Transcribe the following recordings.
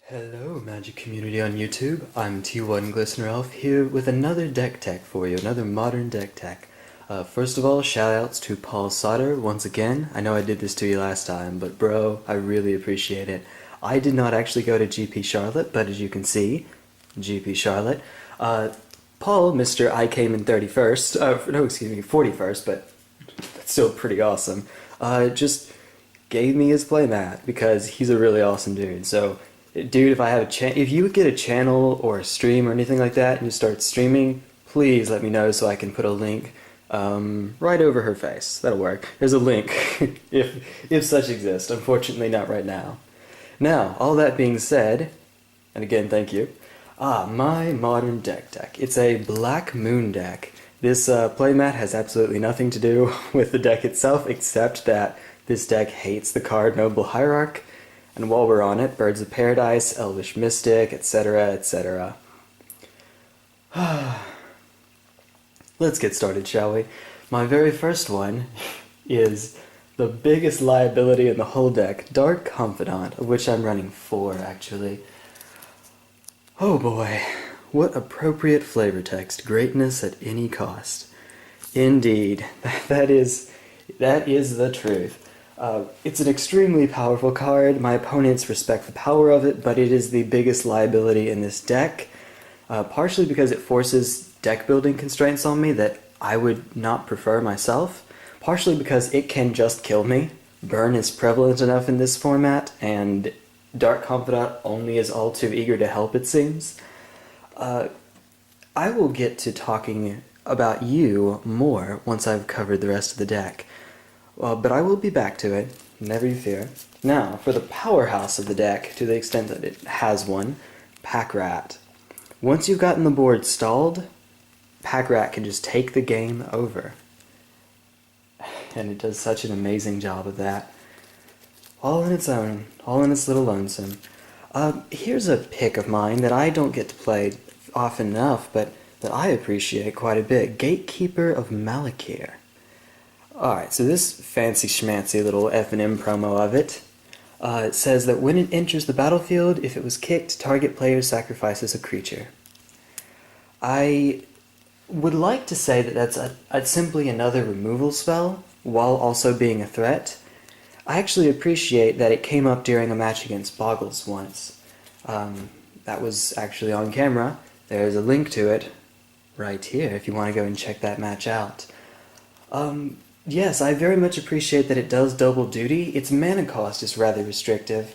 Hello, Magic community on YouTube. I'm T1 Glistener Elf here with another deck tech for you, another modern deck tech. First of all, shoutouts to Paul Sauter once again. I know I did this to you last time, but bro, I really appreciate it. I did not actually go to GP Charlotte, but as you can see, GP Charlotte. Paul, Mr. I came in 31st, no, excuse me, 41st, but that's still pretty awesome. Just gave me his playmat because he's a really awesome dude. So, dude, if you would get a channel or a stream or anything like that and you start streaming, please let me know so I can put a link right over her face. That'll work. There's a link if such exists. Unfortunately, not right now. Now, all that being said, and again, thank you. My modern deck tech. It's a Black Moon deck. This playmat has absolutely nothing to do with the deck itself, except that this deck hates the card Noble Hierarch, and while we're on it, Birds of Paradise, Elvish Mystic, etc., etc. Let's get started, shall we? My very first one is the biggest liability in the whole deck, Dark Confidant, of which I'm running 4, actually. Oh boy, what appropriate flavor text, greatness at any cost. Indeed, that is the truth. It's an extremely powerful card. My opponents respect the power of it, but it is the biggest liability in this deck, partially because it forces deck building constraints on me that I would not prefer myself, partially because it can just kill me. Burn is prevalent enough in this format, and Dark Confidant only is all too eager to help, it seems. I will get to talking about you more once I've covered the rest of the deck. But I will be back to it, never you fear. Now, for the powerhouse of the deck, to the extent that it has one, Pack Rat. Once you've gotten the board stalled, Pack Rat can just take the game over. And it does such an amazing job of that. All on its own, all in its little lonesome. Here's a pick of mine that I don't get to play often enough, but that I appreciate quite a bit. Gatekeeper of Malakir. Alright, so this fancy schmancy little F&M promo of it, it says that when it enters the battlefield, if it was kicked, target player sacrifices a creature. I would like to say that that's simply another removal spell, while also being a threat. I actually appreciate that it came up during a match against Boggles once. That was actually on camera. There's a link to it right here if you want to go and check that match out. Yes, I very much appreciate that it does double duty. Its mana cost is rather restrictive,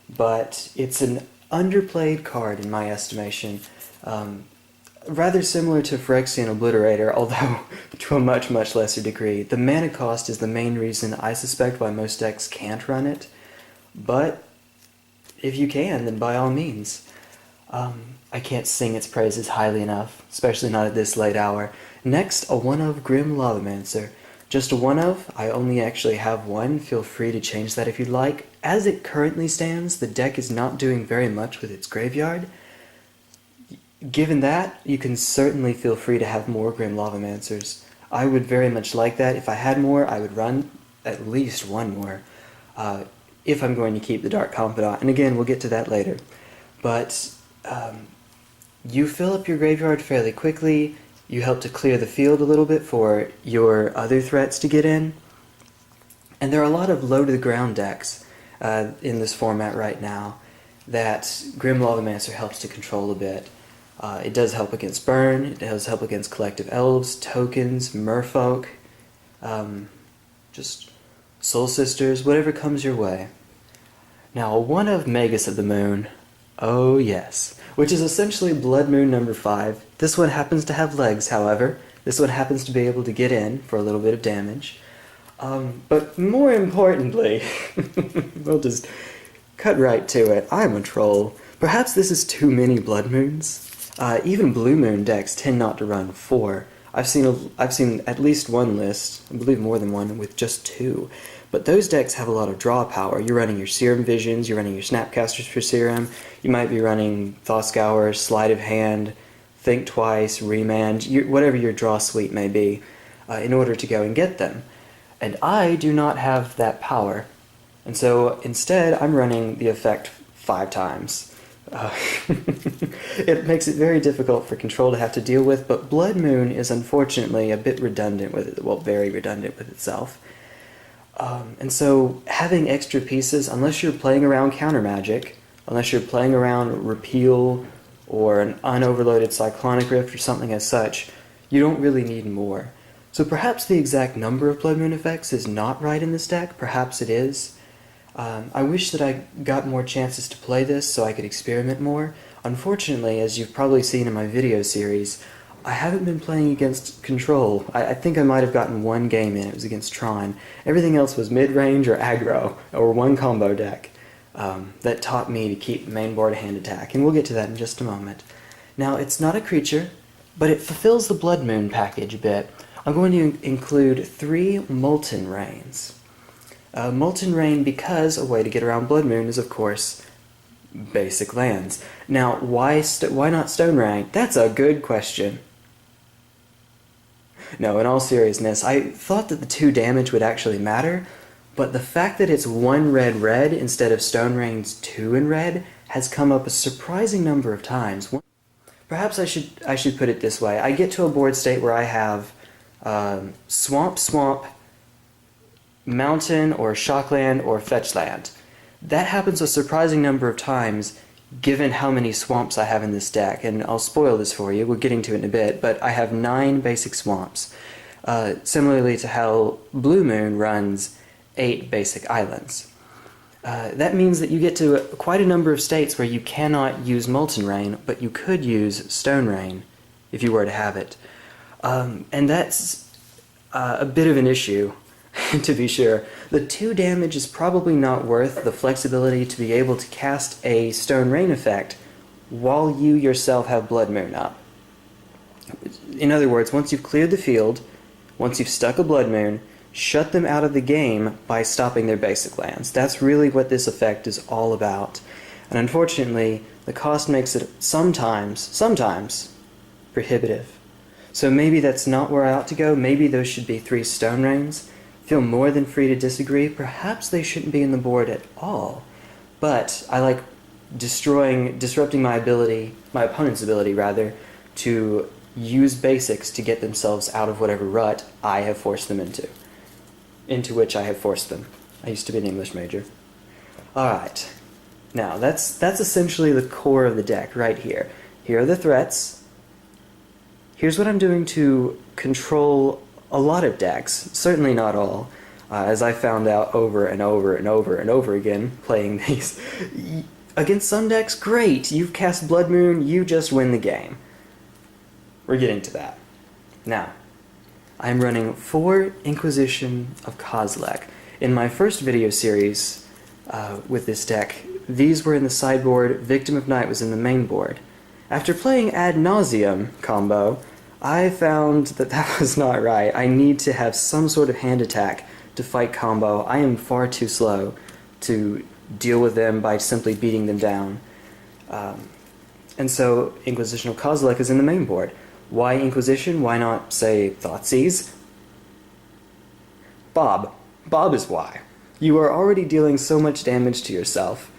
but it's an underplayed card in my estimation. Rather similar to Phyrexian Obliterator, although to a much, much lesser degree. The mana cost is the main reason I suspect why most decks can't run it, but if you can, then by all means. I can't sing its praises highly enough, especially not at this late hour. Next, a 1-of Grim Lavamancer. Just a 1-of, I only actually have one, feel free to change that if you'd like. As it currently stands, the deck is not doing very much with its graveyard. Given that, you can certainly feel free to have more Grim Lavamancers. I would very much like that. If I had more, I would run at least one more, if I'm going to keep the Dark Confidant. And again, we'll get to that later. But you fill up your graveyard fairly quickly. You help to clear the field a little bit for your other threats to get in. And there are a lot of low-to-the-ground decks in this format right now that Grim Lavamancer helps to control a bit. It does help against Burn, it does help against Collective Elves, Tokens, Merfolk, just Soul Sisters, whatever comes your way. Now, 1-of Magus of the Moon, oh yes, which is essentially Blood Moon number 5. This one happens to have legs, however. This one happens to be able to get in for a little bit of damage. But more importantly, we'll just cut right to it. I'm a troll. Perhaps this is too many Blood Moons. Even Blue Moon decks tend not to run 4. I've seen at least one list, I believe more than one, with just 2. But those decks have a lot of draw power. You're running your Serum Visions, you're running your Snapcasters for Serum, you might be running Thought-Scour, Sleight of Hand, Think Twice, Remand, whatever your draw suite may be, in order to go and get them. And I do not have that power. And so instead, I'm running the effect 5 times. Uh, it makes it very difficult for Control to have to deal with, but Blood Moon is unfortunately a bit redundant with it, well, very redundant with itself. And so having extra pieces, unless you're playing around Counter Magic, unless you're playing around Repeal or an unoverloaded Cyclonic Rift or something as such, you don't really need more. So perhaps the exact number of Blood Moon effects is not right in this deck, perhaps it is. I wish that I got more chances to play this so I could experiment more. Unfortunately, as you've probably seen in my video series, I haven't been playing against Control. I think I might have gotten one game in, it was against Tron. Everything else was mid-range or aggro, or one combo deck. That taught me to keep main board hand attack, and we'll get to that in just a moment. Now, it's not a creature, but it fulfills the Blood Moon package a bit. I'm going to include 3 Molten Rains. Molten Rain because a way to get around Blood Moon is, of course, basic lands. Now, why not Stone Rain? That's a good question. No, in all seriousness, I thought that the 2 damage would actually matter, but the fact that it's 1 red instead of Stone Rain's 2 in red has come up a surprising number of times. Perhaps I should put it this way. I get to a board state where I have Swamp, Mountain, or Shockland, or Fetchland. That happens a surprising number of times given how many swamps I have in this deck, and I'll spoil this for you, we're getting to it in a bit, but I have 9 basic swamps. Similarly to how Blue Moon runs 8 basic islands. That means that you get to quite a number of states where you cannot use Molten Rain, but you could use Stone Rain if you were to have it. And that's a bit of an issue, to be sure. The 2 damage is probably not worth the flexibility to be able to cast a Stone Rain effect while you yourself have Blood Moon up. In other words, once you've cleared the field, once you've stuck a Blood Moon, shut them out of the game by stopping their basic lands. That's really what this effect is all about. And unfortunately, the cost makes it sometimes, prohibitive. So maybe that's not where I ought to go. Maybe those should be 3 Stone Rains. Feel more than free to disagree. Perhaps they shouldn't be in the board at all. But I like disrupting my opponent's ability rather, to use basics to get themselves out of whatever rut I have forced them into which I have forced them. I used to be an English major. Alright, now that's essentially the core of the deck right here. Here are the threats. Here's what I'm doing to control a lot of decks, certainly not all, as I found out over and over again playing these. Against some decks, great, you've cast Blood Moon, you just win the game. We're getting to that. Now, I'm running 4 Inquisition of Kozilek. In my first video series with this deck, these were in the sideboard, Victim of Night was in the main board. After playing Ad Nauseam combo, I found that that was not right. I need to have some sort of hand attack to fight combo. I am far too slow to deal with them by simply beating them down. And so Inquisition of Kozilek is in the main board. Why Inquisition? Why not, say, Thoughtseize? Bob is why. You are already dealing so much damage to yourself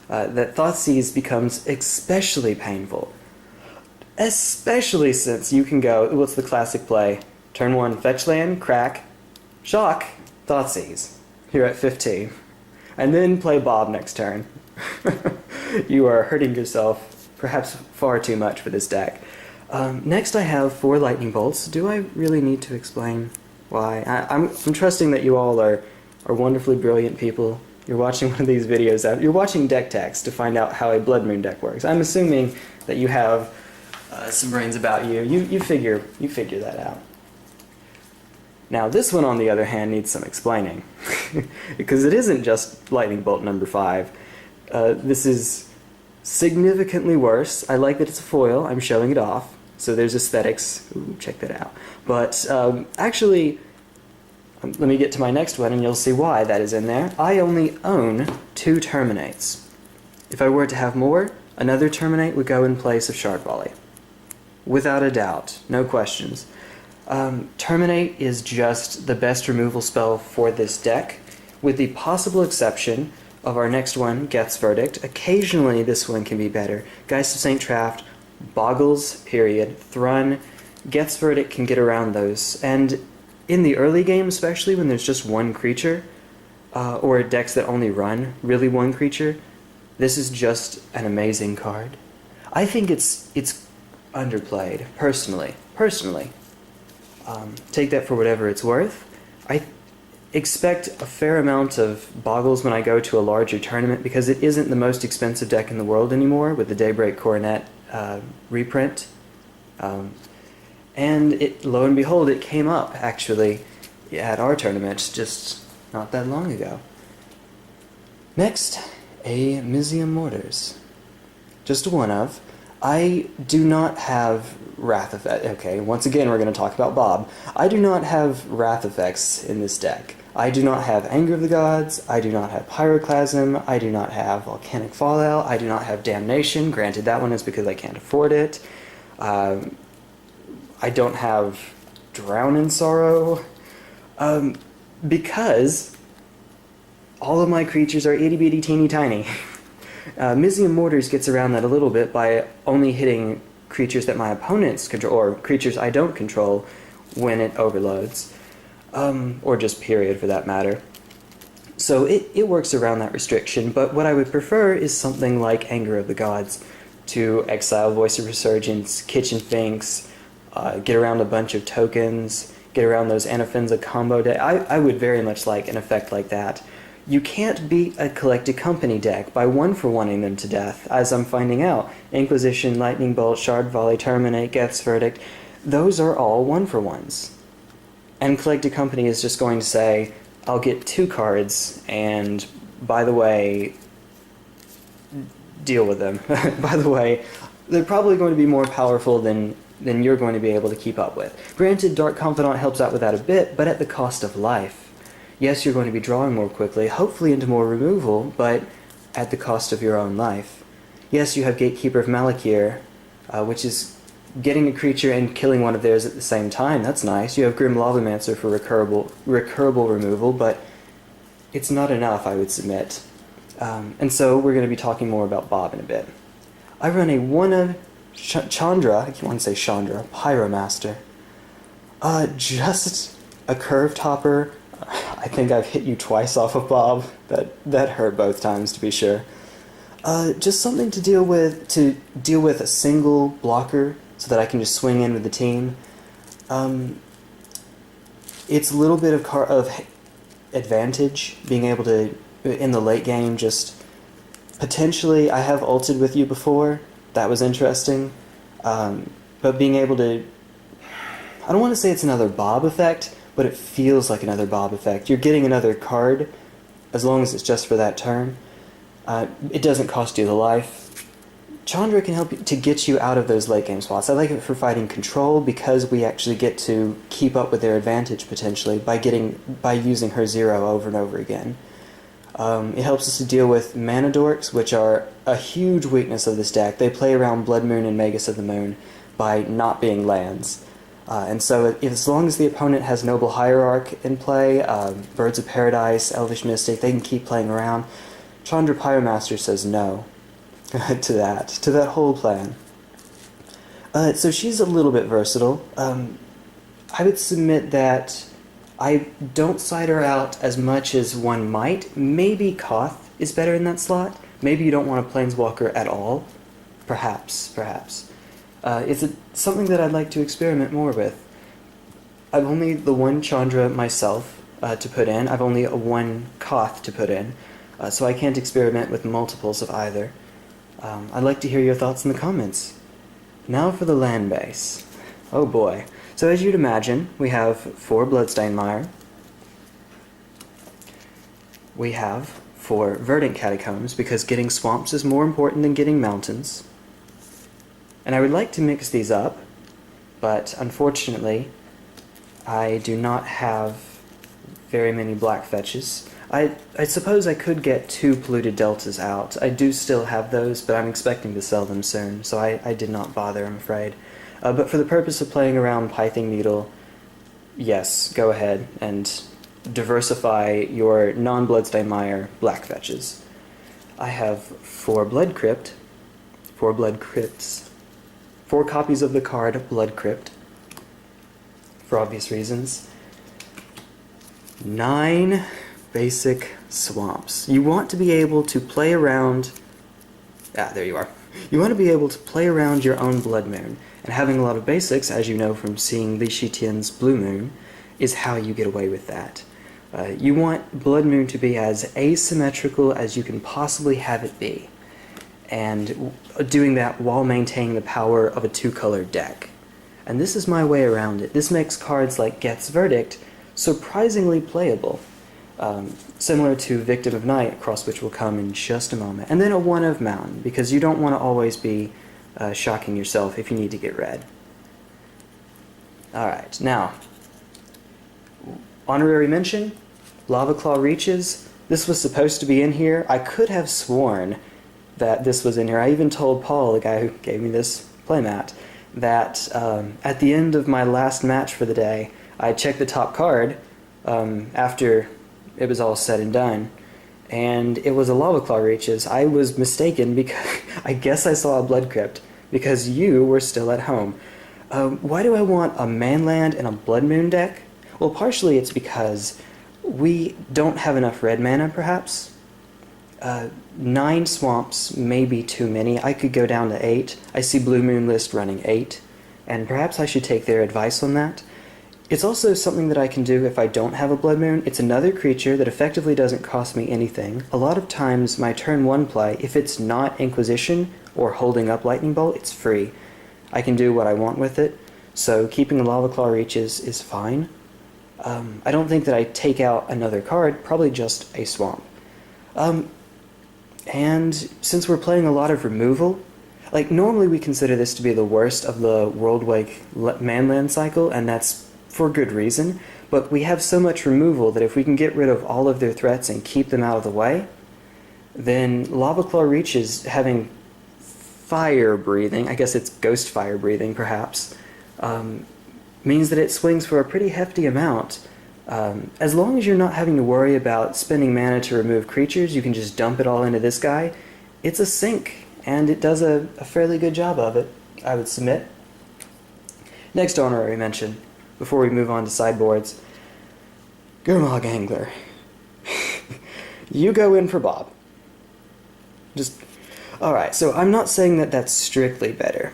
that Thoughtseize becomes especially painful. Especially since you can go, what's the classic play? Turn 1, fetch land, crack, shock, Thoughtseize. You're at 15. And then play Bob next turn. You are hurting yourself perhaps far too much for this deck. Next I have 4 lightning bolts. Do I really need to explain why? I'm trusting that you all are wonderfully brilliant people. You're watching one of these videos out. You're watching deck text to find out how a Blood Moon deck works. I'm assuming that you have some brains about you. You figure that out. Now this one, on the other hand, needs some explaining. Because it isn't just lightning bolt number 5. This is significantly worse. I like that it's a foil. I'm showing it off. So there's aesthetics. Ooh, check that out. But actually, let me get to my next one and you'll see why that is in there. I only own 2 Terminates. If I were to have more, another Terminate would go in place of Shard Volley. Without a doubt. No questions. Terminate is just the best removal spell for this deck, with the possible exception of our next one, Geth's Verdict. Occasionally this one can be better. Geist of St. Traft, Boggles, period, Thrun. Geth's Verdict can get around those. And in the early game, especially when there's just one creature, or decks that only run really one creature, this is just an amazing card. I think it's underplayed, personally. Take that for whatever it's worth. I expect a fair amount of Boggles when I go to a larger tournament because it isn't the most expensive deck in the world anymore with the Daybreak Coronet reprint. And lo and behold, it came up, actually, at our tournament just not that long ago. Next, a Mizium Mortars. Just one of. I do not have Wrath Effect. Okay, once again we're going to talk about Bob. I do not have Wrath Effects in this deck. I do not have Anger of the Gods, I do not have Pyroclasm, I do not have Volcanic Fallout, I do not have Damnation. Granted, that one is because I can't afford it. I don't have Drown in Sorrow. Because all of my creatures are itty bitty teeny tiny. Mizium Mortars gets around that a little bit by only hitting creatures that my opponents control, or creatures I don't control, when it overloads. Or just period for that matter. So it works around that restriction, but what I would prefer is something like Anger of the Gods to exile Voice of Resurgence, Kitchen Finks, get around a bunch of tokens, get around those Anafenza combo deck. I would very much like an effect like that. You can't beat a Collected Company deck by one-for-oneing them to death, as I'm finding out. Inquisition, Lightning Bolt, Shard Volley, Terminate, Geth's Verdict, those are all one-for-ones. And Collected Company is just going to say, I'll get 2 cards, and by the way, deal with them. By the way, they're probably going to be more powerful than you're going to be able to keep up with. Granted, Dark Confidant helps out with that a bit, but at the cost of life. Yes, you're going to be drawing more quickly, hopefully into more removal, but at the cost of your own life. Yes, you have Gatekeeper of Malakir, which is getting a creature and killing one of theirs at the same time. That's nice. You have Grim Lavamancer for recurable removal, but it's not enough, I would submit. And so we're going to be talking more about Bob in a bit. I run a Chandra, I want to say Chandra, Pyromaster. Just a Curve Topper. I think I've hit you twice off of Bob. That hurt both times, to be sure. Just something to deal with a single blocker so that I can just swing in with the team. It's a little bit of advantage being able to, in the late game, just potentially, I have ulted with you before. That was interesting. But being able to, I don't want to say it's another Bob effect, but it feels like another Bob effect. You're getting another card, as long as it's just for that turn. It doesn't cost you the life. Chandra can help you to get you out of those late game spots. I like it for fighting control because we actually get to keep up with their advantage potentially by using her 0 over and over again. It helps us to deal with mana dorks, which are a huge weakness of this deck. They play around Blood Moon and Magus of the Moon by not being lands. And so as long as the opponent has Noble Hierarch in play, Birds of Paradise, Elvish Mystic, they can keep playing around. Chandra Pyromaster says no to that whole plan. So she's a little bit versatile. I would submit that I don't side her out as much as one might. Maybe Koth is better in that slot. Maybe you don't want a Planeswalker at all. Perhaps. It's something that I'd like to experiment more with. I've only the one Chandra myself to put in. I've only one Koth to put in. So I can't experiment with multiples of either. I'd like to hear your thoughts in the comments. Now for the land base. Oh boy. So as you'd imagine, we have 4 Bloodstained Mire. We have 4 Verdant Catacombs, because getting swamps is more important than getting mountains. And I would like to mix these up, but unfortunately, I do not have very many black fetches. I suppose I could get 2 Polluted Deltas out. I do still have those, but I'm expecting to sell them soon, so I did not bother, I'm afraid. But for the purpose of playing around Pithing Needle, yes, go ahead and diversify your non-Bloodstained Mire black fetches. I have 4 Blood Crypt, 4 Blood Crypts, 4 copies of the card Blood Crypt, for obvious reasons, 9 basic swamps. You want to be able to play around... there you are. You want to be able to play around your own Blood Moon, and having a lot of basics, as you know from seeing Lee Shi Blue Moon, is how you get away with that. You want Blood Moon to be as asymmetrical as you can possibly have it be, and doing that while maintaining the power of a 2-colored deck. And this is my way around it. This makes cards like Geth's Verdict surprisingly playable, similar to Victim of Night, across which will come in just a moment. And then a 1 of Mountain, because you don't want to always be shocking yourself if you need to get red. Alright, now, honorary mention, Lava Claw Reaches. This was supposed to be in here. I could have sworn that this was in here. I even told Paul, the guy who gave me this playmat, that at the end of my last match for the day, I checked the top card after it was all said and done, and it was a Lava Claw Reaches. I was mistaken because I guess I saw a Blood Crypt because you were still at home. Why do I want a Manland and a Blood Moon deck? Well, partially it's because we don't have enough red mana, perhaps. 9 swamps may be too many. I could go down to 8. I see Blue Moon list running 8, and perhaps I should take their advice on that. It's also something that I can do if I don't have a Blood Moon. It's another creature that effectively doesn't cost me anything. A lot of times my turn 1 play, if it's not Inquisition or holding up Lightning Bolt, it's free. I can do what I want with it, so keeping a Lava Claw Reaches is fine. I don't think that I take out another card, probably just a swamp. And since we're playing a lot of removal, like normally we consider this to be the worst of the Worldwake Manland cycle, and that's for good reason, but we have so much removal that if we can get rid of all of their threats and keep them out of the way, then Lava Claw Reaches having fire breathing, I guess it's ghost fire breathing perhaps, means that it swings for a pretty hefty amount. As long as you're not having to worry about spending mana to remove creatures, you can just dump it all into this guy. It's a sink, and it does a fairly good job of it, I would submit. Next honorary mention, before we move on to sideboards, Gurmag Angler. You go in for Bob. Alright, so I'm not saying that that's strictly better.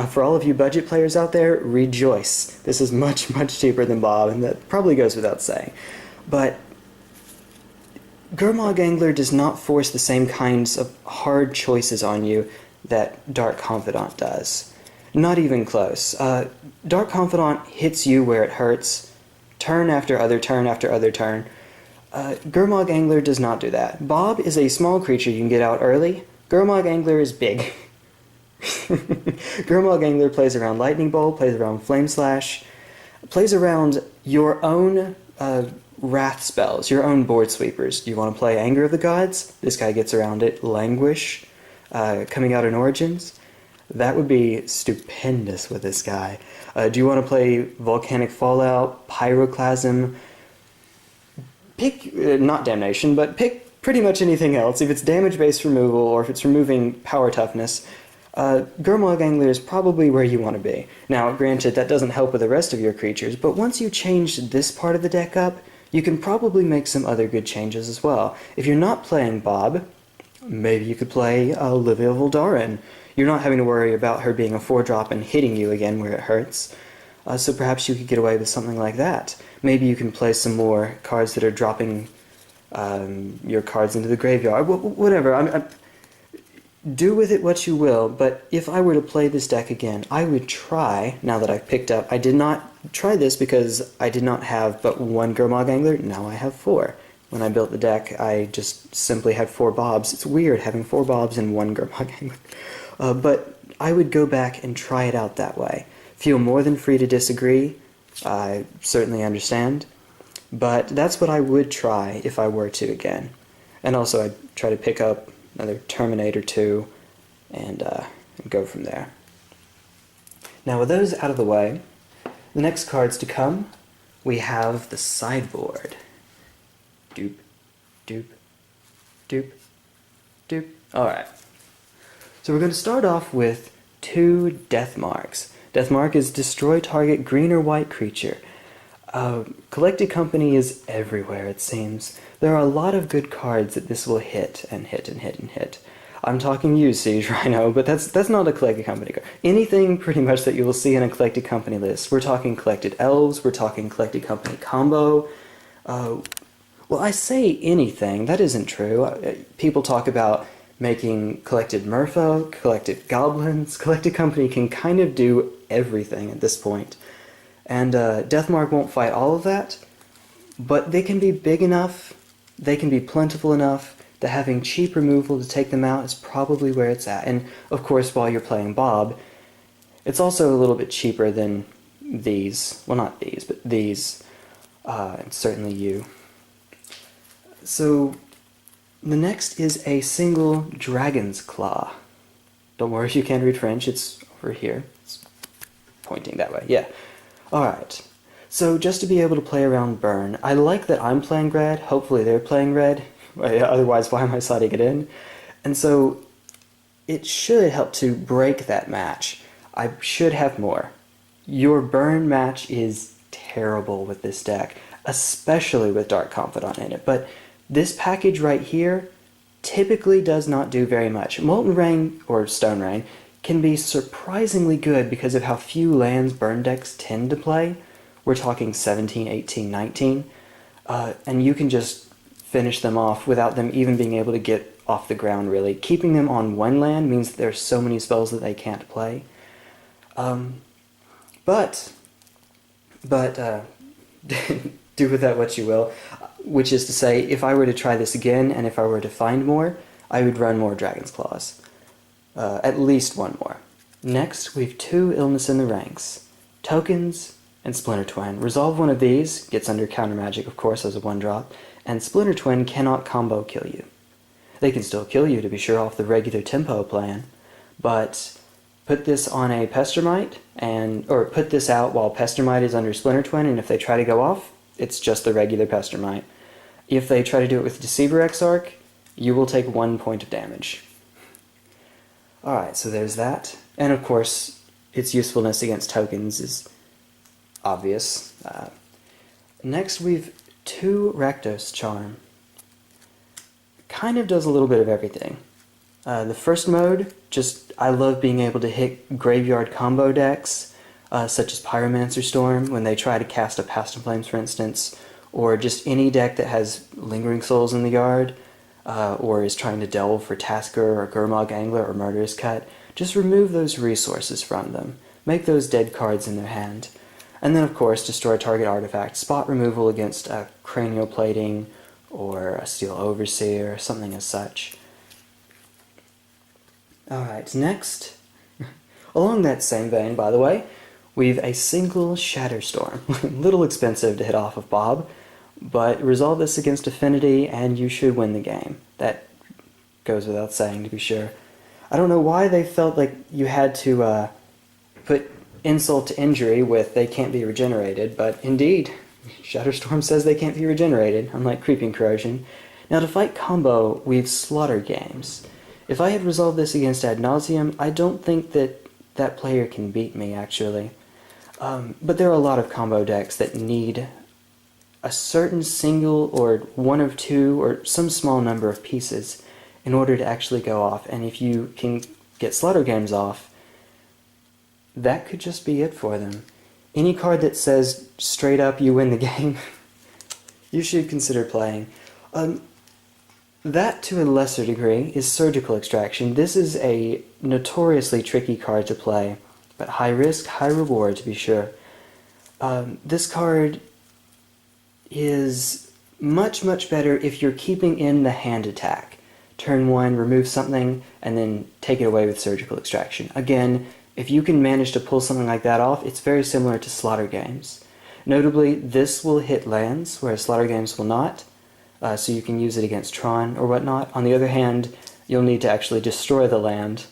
For all of you budget players out there, rejoice. This is much, much cheaper than Bob, and that probably goes without saying. But Gurmag Angler does not force the same kinds of hard choices on you that Dark Confidant does. Not even close. Dark Confidant hits you where it hurts, turn after other turn after other turn. Gurmag Angler does not do that. Bob is a small creature you can get out early. Gurmag Angler is big. Gurmag Angler plays around Lightning Bolt, plays around Flame Slash, plays around your own Wrath spells, your own board sweepers. Do you want to play Anger of the Gods? This guy gets around it. Languish, coming out in Origins. That would be stupendous with this guy. Do you want to play Volcanic Fallout, Pyroclasm? Pick, not Damnation, but pick pretty much anything else. If it's damage-based removal, or if it's removing power toughness, Gurmag Angler is probably where you want to be. Now, granted, that doesn't help with the rest of your creatures, but once you change this part of the deck up, you can probably make some other good changes as well. If you're not playing Bob, maybe you could play Olivia Voldaren. You're not having to worry about her being a 4-drop and hitting you again where it hurts. So perhaps you could get away with something like that. Maybe you can play some more cards that are dropping your cards into the graveyard. Whatever. Do with it what you will, but if I were to play this deck again, I would try, now that I've picked up, I did not try this because I did not have but 1 Gurmag Angler, now I have 4. When I built the deck, I just simply had 4 Bobs. It's weird having 4 Bobs and 1 Gurmag Angler. But I would go back and try it out that way. Feel more than free to disagree, I certainly understand, but that's what I would try if I were to again. And also I'd try to pick up another Terminator 2 and go from there. Now with those out of the way, the next cards to come, we have the sideboard. Doop, doop, doop, Doop. Alright. So we're going to start off with 2 Death Marks. Death Mark is destroy target green or white creature. Collected Company is everywhere, it seems. There are a lot of good cards that this will hit and hit and hit and hit. I'm talking you, Siege Rhino, but that's not a Collected Company card. Anything pretty much that you will see in a Collected Company list. We're talking Collected Elves, we're talking Collected Company combo. Well, I say anything. That isn't true. People talk about making Collected Merfolk, Collected Goblins. Collected Company can kind of do everything at this point. And Deathmark won't fight all of that, but they can be big enough, they can be plentiful enough, that having cheap removal to take them out is probably where it's at. And, of course, while you're playing Bob, it's also a little bit cheaper than these. Well, not these, but these. And certainly you. So, the next is a single Dragon's Claw. Don't worry if you can't read French, it's over here. It's pointing that way, yeah. Alright, so just to be able to play around Burn, I like that I'm playing red, hopefully they're playing red, otherwise why am I sliding it in? And so, it should help to break that match. I should have more. Your Burn match is terrible with this deck, especially with Dark Confidant in it, but this package right here typically does not do very much. Molten Rain, or Stone Rain, can be surprisingly good because of how few lands burn decks tend to play. We're talking 17, 18, 19, and you can just finish them off without them even being able to get off the ground, really. Keeping them on one land means that there's so many spells that they can't play. But do with that what you will. Which is to say, if I were to try this again, and if I were to find more, I would run more Dragon's Claws. At least one more. Next, we have 2 Illness in the Ranks. Tokens and Splinter Twin. Resolve one of these, gets under counter magic, of course, as a 1-drop, and Splinter Twin cannot combo kill you. They can still kill you, to be sure, off the regular tempo plan, but put this on a Pestermite, or put this out while Pestermite is under Splinter Twin, and if they try to go off, it's just the regular Pestermite. If they try to do it with Deceiver Exarch, you will take 1 point of damage. Alright, so there's that. And of course, its usefulness against tokens is obvious. Next, we've 2 Rakdos Charm. Kind of does a little bit of everything. The first mode, I love being able to hit graveyard combo decks, such as Pyromancer Storm, when they try to cast a Past in Flames, for instance, or just any deck that has Lingering Souls in the yard, or is trying to delve for Tasker or Gurmag Angler or Murderous Cut. Just remove those resources from them. Make those dead cards in their hand. And then, of course, destroy target artifact. Spot removal against a Cranial Plating or a Steel Overseer, something as such. Alright, next, along that same vein, by the way, we've a single Shatterstorm. A little expensive to hit off of Bob, but resolve this against Affinity and you should win the game. That goes without saying, to be sure. I don't know why they felt like you had to put insult to injury with they can't be regenerated, but indeed, Shatterstorm says they can't be regenerated, unlike Creeping Corrosion. Now to fight combo, we've Slaughter Games. If I had resolved this against Ad Nauseam, I don't think that that player can beat me, actually. But there are a lot of combo decks that need a certain single or 1 of 2 or some small number of pieces in order to actually go off, and if you can get Slaughter Games off, that could just be it for them. Any card that says straight up you win the game, you should consider playing. That, to a lesser degree, is Surgical Extraction. This is a notoriously tricky card to play, but high risk, high reward, to be sure. This card is much, much better if you're keeping in the hand attack. Turn 1, remove something, and then take it away with Surgical Extraction. Again, if you can manage to pull something like that off, it's very similar to Slaughter Games. Notably, this will hit lands, whereas Slaughter Games will not. So you can use it against Tron or whatnot. On the other hand, you'll need to actually destroy the land,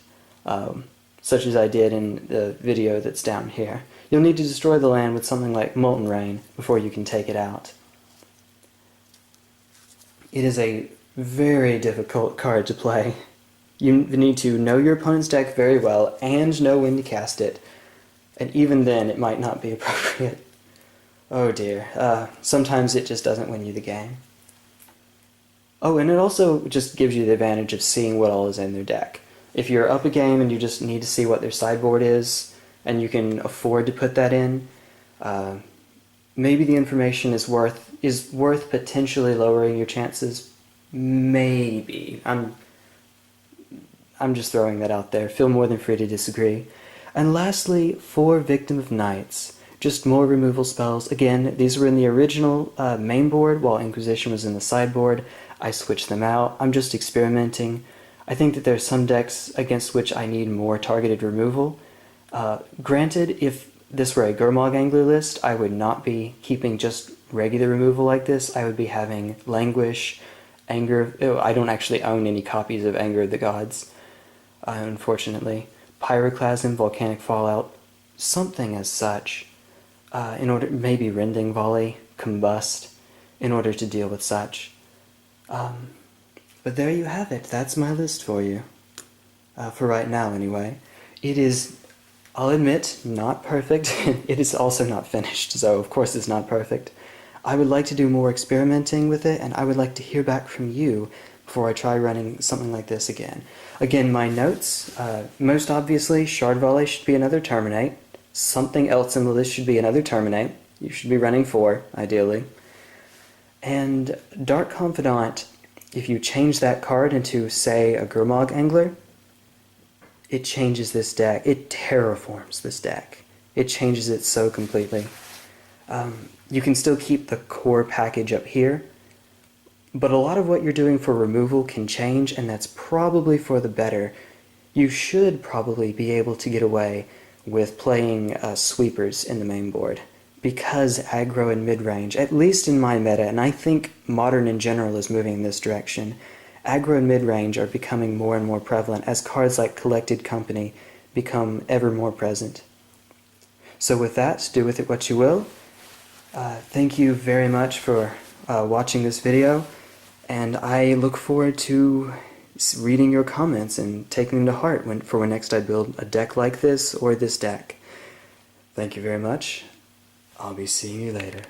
such as I did in the video that's down here. You'll need to destroy the land with something like Molten Rain before you can take it out. It is a very difficult card to play. You need to know your opponent's deck very well and know when to cast it. And even then, it might not be appropriate. Oh dear. Sometimes it just doesn't win you the game. Oh, and it also just gives you the advantage of seeing what all is in their deck. If you're up a game and you just need to see what their sideboard is, and you can afford to put that in, maybe the information is worth potentially lowering your chances. Maybe. I'm just throwing that out there. Feel more than free to disagree. And lastly, for Victim of Nights, just more removal spells. Again, these were in the original main board, while Inquisition was in the sideboard. I switched them out. I'm just experimenting. I think that there are some decks against which I need more targeted removal. Granted, if this were a Gurmag Angler list, I would not be keeping just regular removal like this. I would be having Languish, Anger... Oh, I don't actually own any copies of Anger of the Gods, unfortunately. Pyroclasm, Volcanic Fallout, something as such. In order, maybe Rending Volley, Combust, in order to deal with such. But there you have it. That's my list for you. For right now, anyway. It is, I'll admit, not perfect. It is also not finished, so of course it's not perfect. I would like to do more experimenting with it, and I would like to hear back from you before I try running something like this again. Again, my notes, most obviously, Shard Volley should be another Terminate. Something else in the list should be another Terminate. You should be running 4, ideally. And Dark Confidant, if you change that card into, say, a Gurmag Angler, it changes this deck. It terraforms this deck. It changes it so completely. You can still keep the core package up here, but a lot of what you're doing for removal can change, and that's probably for the better. You should probably be able to get away with playing sweepers in the main board, because aggro and mid-range, at least in my meta, and I think Modern in general is moving in this direction, aggro and mid-range are becoming more and more prevalent as cards like Collected Company become ever more present. So with that, do with it what you will. Thank you very much for watching this video, and I look forward to reading your comments and taking them to heart for when next I build a deck like this or this deck. Thank you very much. I'll be seeing you later.